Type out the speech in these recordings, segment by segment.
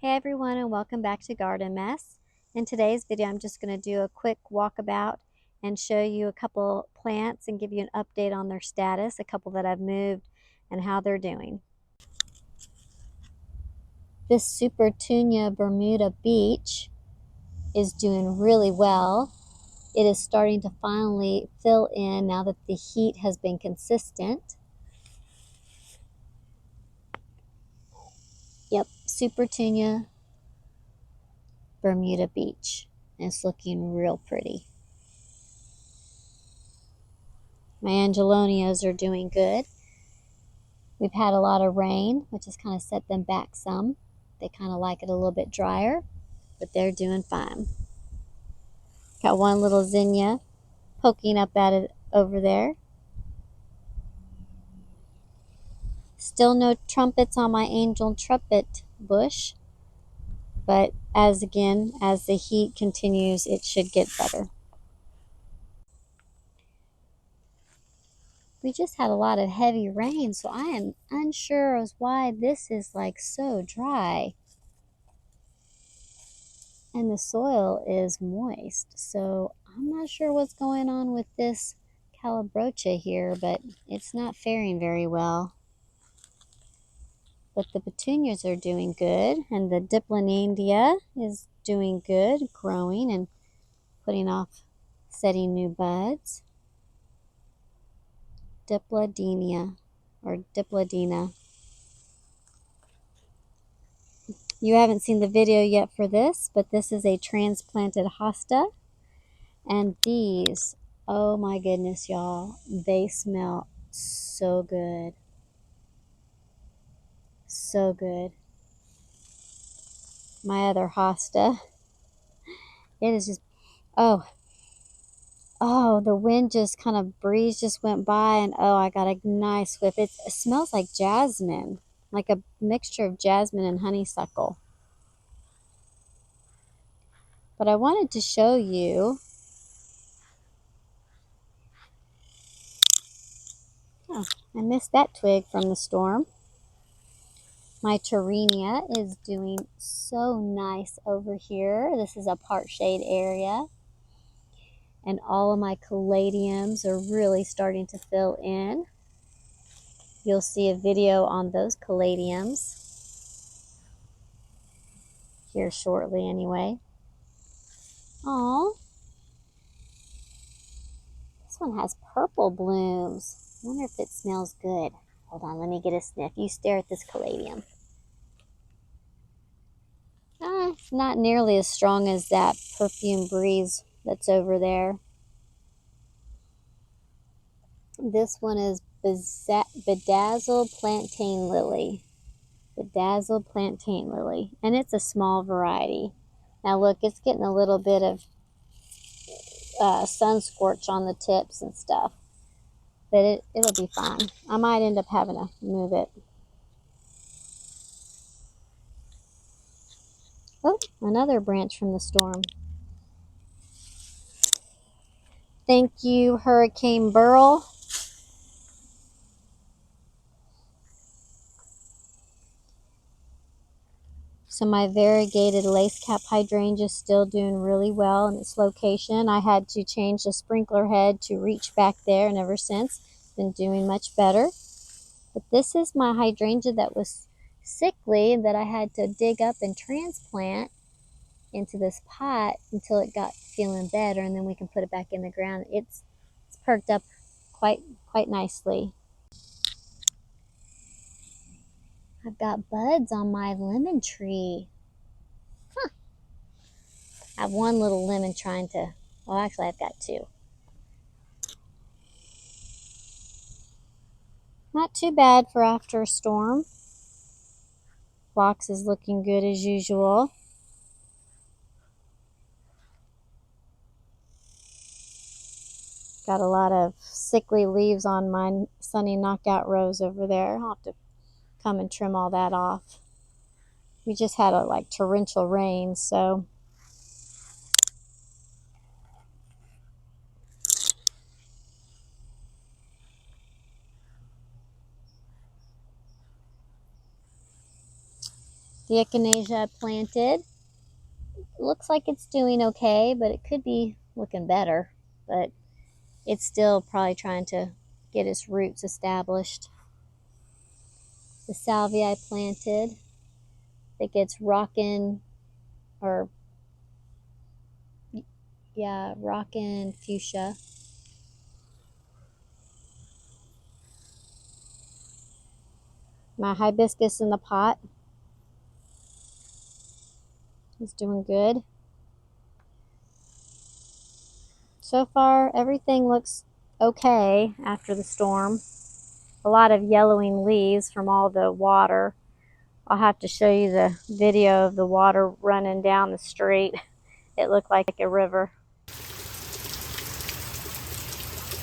Hey everyone, and welcome back to Garden Mess. In today's video I'm just going to do a quick walkabout and show you a couple plants and give you an update on their status, a couple that I've moved and how they're doing. This Supertunia Bermuda Beach is doing really well. It is starting to finally fill in now that the heat has been consistent. Yep, Supertunia Bermuda Beach. And it's looking real pretty. My angelonias are doing good. We've had a lot of rain, which has kind of set them back some. They kind of like it a little bit drier, but they're doing fine. Got one little zinnia poking up at it over there. Still no trumpets on my angel trumpet bush, but as the heat continues, it should get better. We just had a lot of heavy rain, so I am unsure as why this is like so dry. And the soil is moist, so I'm not sure what's going on with this calabrocha here, but it's not faring very well. But the petunias are doing good, and the diplonadia is doing good, growing and setting new buds. Diplodenia, or diplodina. You haven't seen the video yet for this, but this is a transplanted hosta. And these, oh my goodness, y'all, they smell so good. So good. My other hosta, it is just, oh, the wind just kind of breeze just went by, and oh, I got a nice whiff. It smells like jasmine, like a mixture of jasmine and honeysuckle. But I wanted to show you, oh, I missed that twig from the storm. My Torrenia is doing so nice over here. This is a part shade area. And all of my caladiums are really starting to fill in. You'll see a video on those caladiums here shortly anyway. Aww. This one has purple blooms. I wonder if it smells good. Hold on, let me get a sniff. You stare at this caladium. It's not nearly as strong as that perfume breeze that's over there. This one is bedazzled plantain lily. Bedazzled plantain lily. And it's a small variety. Now look, it's getting a little bit of sun scorch on the tips and stuff. But it'll be fine. I might end up having to move it. Oh, another branch from the storm. Thank you, Hurricane Burl. So my variegated lace cap hydrangea is still doing really well in its location. I had to change the sprinkler head to reach back there, and ever since it's been doing much better. But this is my hydrangea that was sickly and that I had to dig up and transplant into this pot until it got feeling better, and then we can put it back in the ground. It's perked up quite nicely. I've got buds on my lemon tree. Huh. I have one little lemon trying to, well, actually I've got two. Not too bad for after a storm. Box is looking good as usual. Got a lot of sickly leaves on my sunny knockout rose over there. I'll have to come and trim all that off. We just had a torrential rain, so The echinacea I planted, looks like it's doing okay, but it could be looking better. But it's still probably trying to get its roots established. The salvia I planted, I think it's rockin' or yeah, rockin' fuchsia. My hibiscus in the pot is doing good. So far, everything looks okay after the storm. A lot of yellowing leaves from all the water. I'll have to show you the video of the water running down the street. It looked like a river.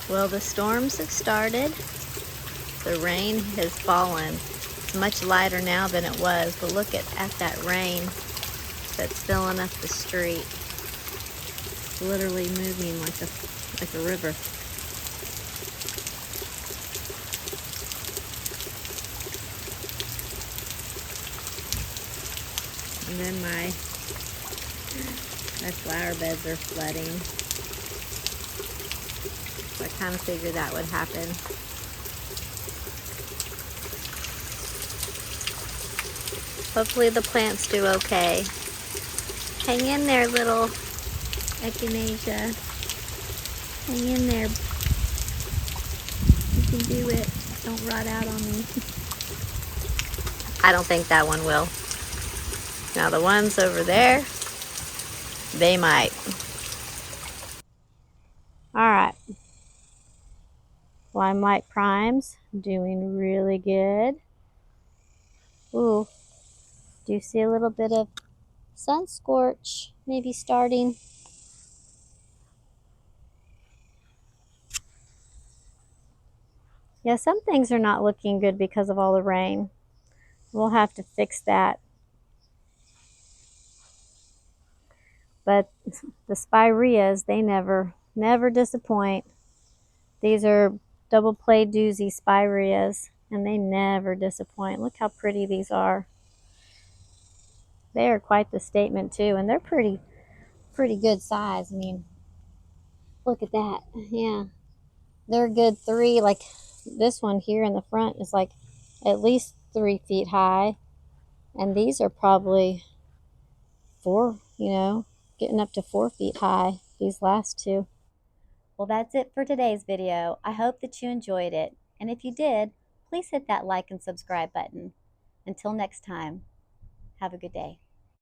Well, the storms have started. The rain has fallen. It's much lighter now than it was, but look at that rain that's filling up the street. It's literally moving like a river. And then my flower beds are flooding. So I kind of figured that would happen. Hopefully the plants do okay. Hang in there, little echinacea. Hang in there. You can do it. Don't rot out on me. I don't think that one will. Now the ones over there, they might. Alright. Limelight Primes, doing really good. Ooh, do you see a little bit of sun scorch maybe starting? Yeah, some things are not looking good because of all the rain. We'll have to fix that. But the spireas, they never disappoint. These are double play doozy spireas, and they never disappoint. Look how pretty these are. They are quite the statement too, and they're pretty good size. I mean, look at that. Yeah, they're a good 3. Like this one here in the front is like at least 3 feet high, and these are probably 4, getting up to 4 feet high, these last 2. Well, that's it for today's video. I hope that you enjoyed it, and if you did, please hit that like and subscribe button. Until next time, have a good day.